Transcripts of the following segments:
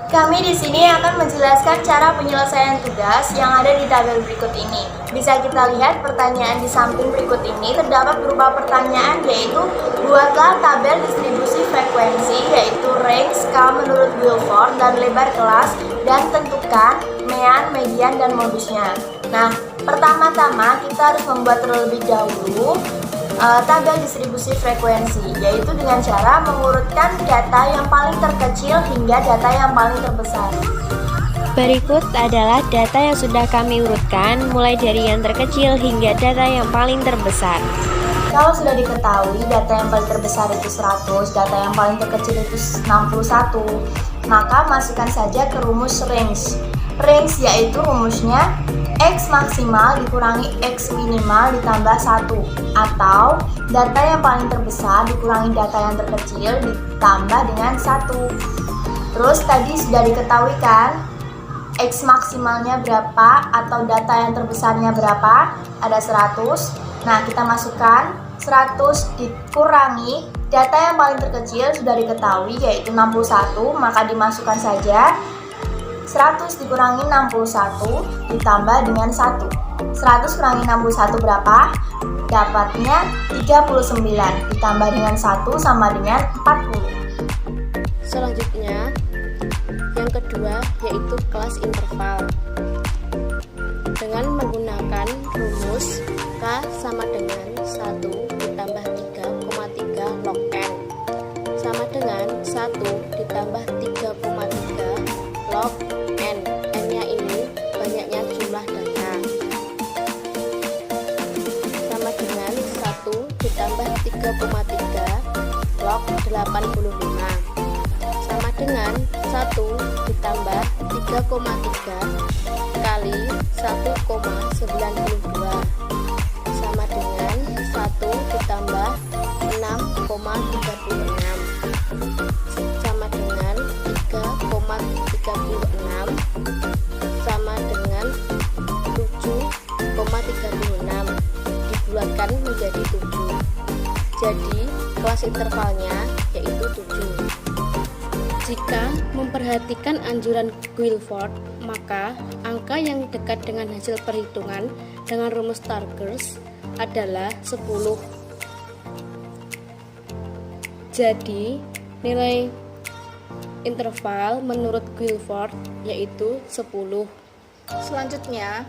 Kami di sini akan menjelaskan cara penyelesaian tugas yang ada di tabel berikut ini. Bisa kita lihat pertanyaan di samping berikut ini terdapat berupa pertanyaan, yaitu buatlah tabel distribusi frekuensi, yaitu range skala menurut Guilford dan lebar kelas, dan tentukan mean, median, dan modusnya. Nah, pertama-tama kita harus membuat terlebih dahulu tabel distribusi frekuensi, yaitu dengan cara mengurutkan data yang paling terkecil hingga data yang paling terbesar. Berikut adalah data yang sudah kami urutkan, mulai dari yang terkecil hingga data yang paling terbesar. Kalau sudah diketahui data yang paling terbesar itu 100, data yang paling terkecil itu 61, maka masukkan saja ke rumus range. Range yaitu rumusnya X maksimal dikurangi X minimal ditambah 1, atau data yang paling terbesar dikurangi data yang terkecil ditambah dengan 1. Terus tadi sudah diketahui kan X maksimalnya berapa atau data yang terbesarnya berapa? Ada 100. Nah, kita masukkan 100 dikurangi data yang paling terkecil sudah diketahui yaitu 61, maka dimasukkan saja 100 dikurangi 61 ditambah dengan 1. 100 kurangi 61 berapa? Dapatnya 39 ditambah dengan 1 sama dengan 40. Selanjutnya, yang kedua yaitu kelas interval. Dengan menggunakan rumus K sama dengan 1 ditambah 3,3 log N sama dengan 1 ditambah 3,3 log N. N-nya ini banyaknya jumlah data. Sama dengan 1 ditambah 3,3 log 85. Sama dengan 1 ditambah 3,3 kali 1,92 sama dengan 1 ditambah 6,36 sama dengan 3,36 sama dengan 7,36 dibulatkan menjadi 7. Jadi kelas intervalnya yaitu 7. Jika memperhatikan anjuran Guilford, maka angka yang dekat dengan hasil perhitungan dengan rumus Stargers adalah 10. Jadi, nilai interval menurut Guilford yaitu 10. Selanjutnya,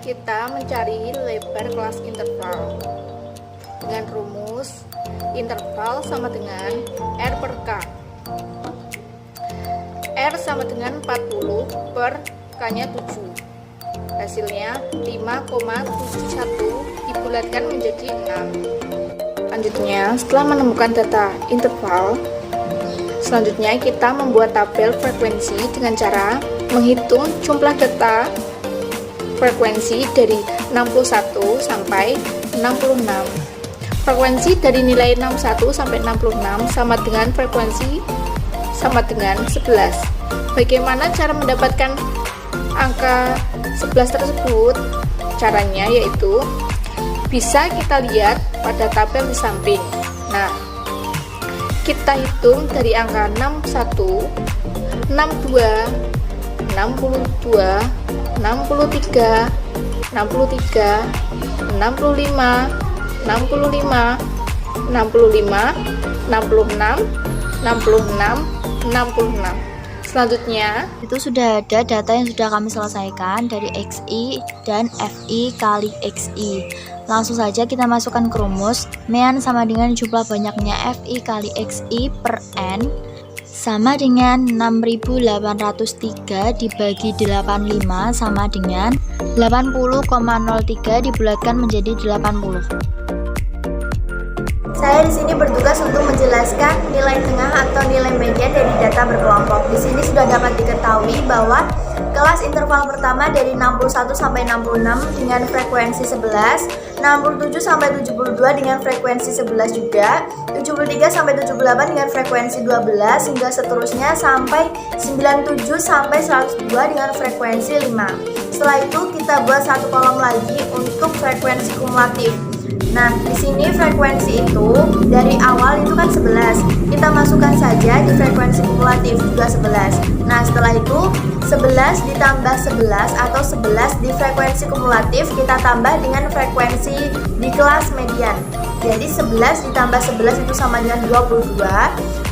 kita mencari lebar kelas interval dengan rumus interval sama dengan R per K. R sama dengan 40 per K-nya 7. Hasilnya 5,71 dibulatkan menjadi 6. Selanjutnya, setelah menemukan data interval, selanjutnya kita membuat tabel frekuensi dengan cara menghitung jumlah data frekuensi dari 61 sampai 66. Frekuensi dari nilai 61 sampai 66 sama dengan frekuensi sama dengan 11. Bagaimana cara mendapatkan angka 11 tersebut? Caranya yaitu bisa kita lihat pada tabel di samping. Nah, kita hitung dari angka 61, 62, 62, 63, 63, 65, 65, 65, 66, 66, 66. Selanjutnya, Itu sudah ada data yang sudah kami selesaikan dari XI dan FI kali XI. Langsung saja kita masukkan ke rumus. Mean sama dengan jumlah banyaknya FI kali XI per N sama dengan 6.803 dibagi 85 sama dengan 80,03 dibulatkan menjadi 80. Saya di sini bertugas untuk menjelaskan nilai tengah atau nilai median dari data berkelompok. Di sini sudah dapat diketahui bahwa Kelas interval pertama dari 61 sampai 66 dengan frekuensi 11, 67 sampai 72 dengan frekuensi 11 juga, 73 sampai 78 dengan frekuensi 12 hingga seterusnya sampai 97 sampai 102 dengan frekuensi 5. Setelah itu kita buat satu kolom lagi untuk frekuensi kumulatif. Nah, di sini frekuensi itu dari awal itu kan 11. Kita masukkan saja di frekuensi kumulatif juga 11. Nah, setelah itu 11 ditambah 11 atau 11 di frekuensi kumulatif kita tambah dengan frekuensi di kelas median. Jadi 11 ditambah 11 itu sama dengan 22.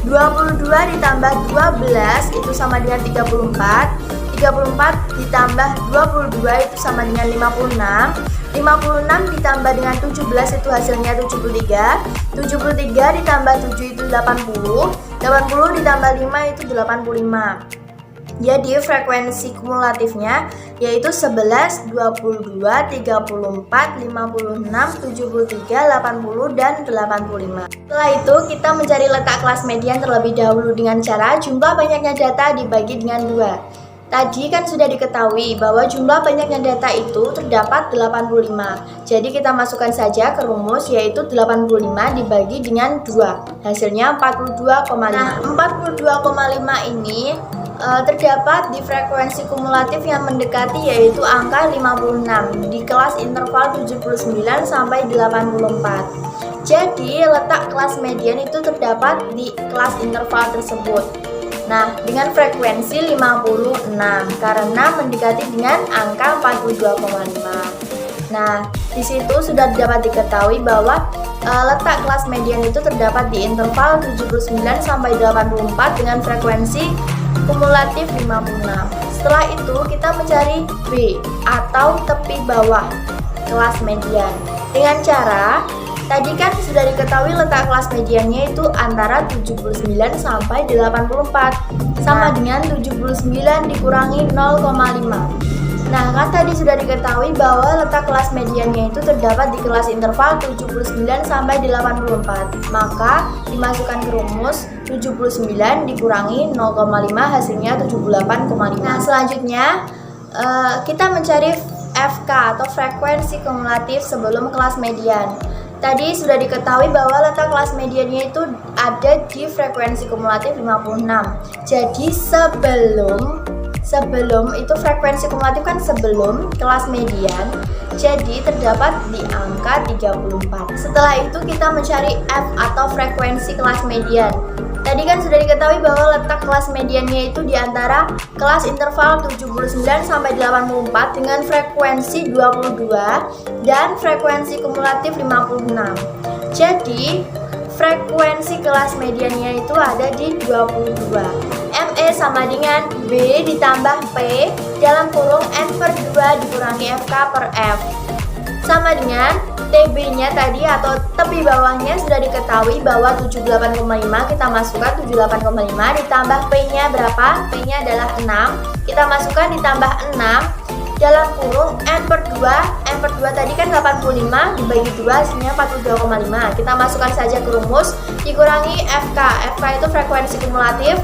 22 ditambah 12 itu sama dengan 34. 34 ditambah 22 itu sama dengan 56. 56 ditambah dengan 17 itu hasilnya 73. 73 ditambah 7 itu 80. 80 ditambah 5 itu 85. Jadi frekuensi kumulatifnya yaitu 11, 22, 34, 56, 73, 80, dan 85. Setelah itu kita mencari letak kelas median terlebih dahulu dengan cara jumlah banyaknya data dibagi dengan 2. Tadi kan sudah diketahui bahwa jumlah banyaknya data itu terdapat 85. Jadi kita masukkan saja ke rumus yaitu 85 dibagi dengan 2. Hasilnya 42,5. Nah, 42,5 ini terdapat di frekuensi kumulatif yang mendekati yaitu angka 56 di kelas interval 79 sampai 84. Jadi letak kelas median itu terdapat di kelas interval tersebut. Nah, dengan frekuensi 56 karena mendekati dengan angka 42,5. Nah, di situ sudah dapat diketahui bahwa letak kelas median itu terdapat di interval 79 sampai 84 dengan frekuensi kumulatif 56. Setelah itu kita mencari B atau tepi bawah kelas median dengan cara tadi kan sudah diketahui letak kelas mediannya itu antara 79 sampai 84 sama dengan 79 dikurangi 0,5. Nah, kan tadi sudah diketahui bahwa letak kelas mediannya itu terdapat di kelas interval 79 sampai 84. Maka dimasukkan ke rumus 79 dikurangi 0,5 hasilnya 78,5. Nah, selanjutnya kita mencari FK atau frekuensi kumulatif sebelum kelas median. Tadi sudah diketahui bahwa letak kelas mediannya itu ada di frekuensi kumulatif 56. Jadi sebelum itu frekuensi kumulatif kan sebelum kelas median, jadi terdapat di angka 34. Setelah itu kita mencari F atau frekuensi kelas median. Tadi kan sudah diketahui bahwa letak kelas mediannya itu di antara kelas interval 79 sampai 84 dengan frekuensi 22 dan frekuensi kumulatif 56. Jadi frekuensi kelas mediannya itu ada di 22. ME sama dengan B ditambah P dalam kurung N per 2 dikurangi FK per F. Sama dengan TB-nya tadi atau tepi bawahnya sudah diketahui bahwa 78,5 kita masukkan 78,5 ditambah P-nya berapa? P-nya adalah 6. Kita masukkan ditambah 6 dalam kurung N per 2. N per 2 tadi kan 85 dibagi 2 hasilnya 42,5. Kita masukkan saja ke rumus dikurangi FK. FK itu frekuensi kumulatif.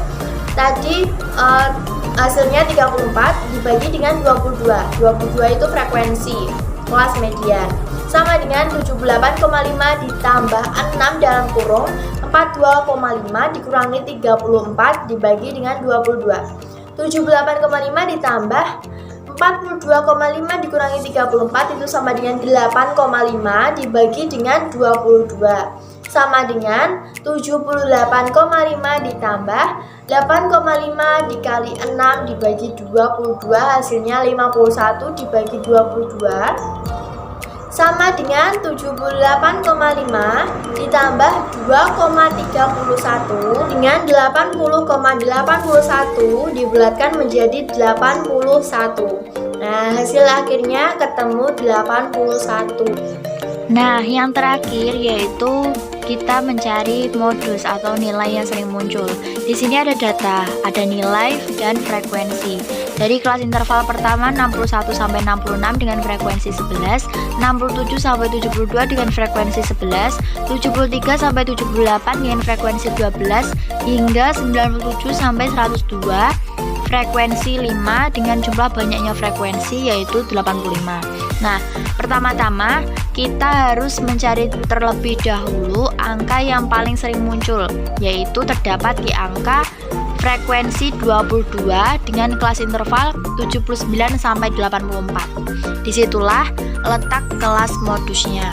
Tadi hasilnya 34 dibagi dengan 22. 22 itu frekuensi kelas median. Sama dengan 78,5 ditambah 6 dalam kurung 42,5 dikurangi 34 dibagi dengan 22. 78,5 ditambah 42,5 dikurangi 34 itu sama dengan 8,5 dibagi dengan 22. Sama dengan 78,5 ditambah 8,5 dikali 6 dibagi 22 hasilnya 51 dibagi 22 sama dengan 78,5 ditambah 2,31 dengan 80,81 dibulatkan menjadi 81. Nah, hasil akhirnya ketemu 81. Nah, yang terakhir yaitu kita mencari modus atau nilai yang sering muncul. Di sini ada data, ada nilai dan frekuensi. Dari kelas interval pertama 61 sampai 66 dengan frekuensi 11, 67 sampai 72 dengan frekuensi 11, 73 sampai 78 dengan frekuensi 12 hingga 97 sampai 102 frekuensi 5 dengan jumlah banyaknya frekuensi yaitu 85. Nah, pertama-tama kita harus mencari terlebih dahulu angka yang paling sering muncul, yaitu terdapat di angka frekuensi 22 dengan kelas interval 79 sampai 84. Disitulah letak kelas modusnya.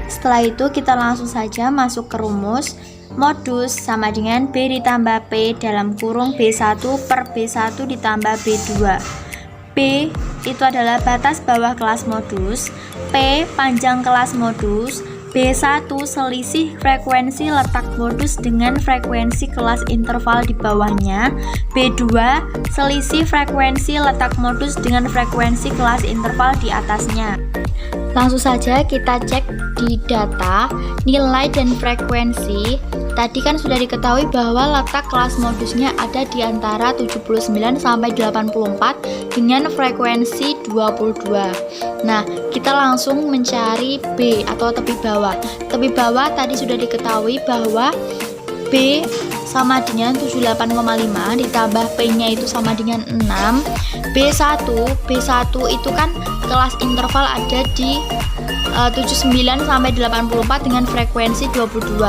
Setelah itu kita langsung saja masuk ke rumus. Modus sama dengan B ditambah P dalam kurung B1 per B1 ditambah B2. B itu adalah batas bawah kelas modus, P panjang kelas modus, B1 selisih frekuensi letak modus dengan frekuensi kelas interval di bawahnya, B2 selisih frekuensi letak modus dengan frekuensi kelas interval di atasnya. Langsung saja kita cek di data nilai dan frekuensi. Tadi kan sudah diketahui bahwa letak kelas modusnya ada di antara 79 sampai 84 dengan frekuensi 22. Nah, kita langsung mencari B atau tepi bawah. Tepi bawah tadi sudah diketahui bahwa B sama dengan 78,5 ditambah P-nya itu sama dengan 6. B1 itu kan kelas interval ada di 79 sampai 84 dengan frekuensi 22.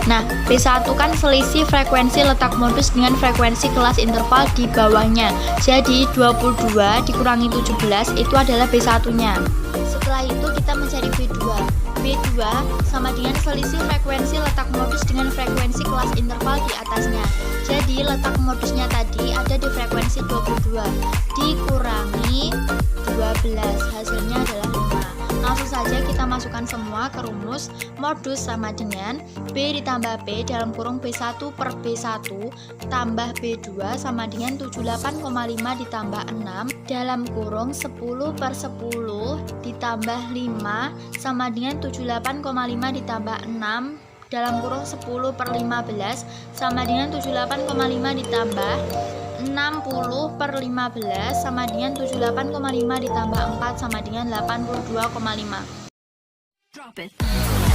Nah, B1 kan selisih frekuensi letak modus dengan frekuensi kelas interval di bawahnya. Jadi 22 dikurangi 17 itu adalah B1-nya. Setelah itu kita mencari B2. B2 sama dengan selisih frekuensi letak modus dengan frekuensi kelas interval di atasnya. Jadi letak modusnya tadi ada di frekuensi 22 dikurangi 12, hasilnya adalah 5. Langsung saja kita masukkan semua ke rumus. Modus sama dengan B ditambah P dalam kurung B1 per B1 tambah B2 sama dengan 78,5 ditambah 6 dalam kurung 10 per 10 ditambah 5 sama dengan 78,5 ditambah 6 dalam kurung 10 per 15 sama dengan 78,5 ditambah 60 per 15 sama dengan 78,5 ditambah 4 sama dengan 82,5. Drop it.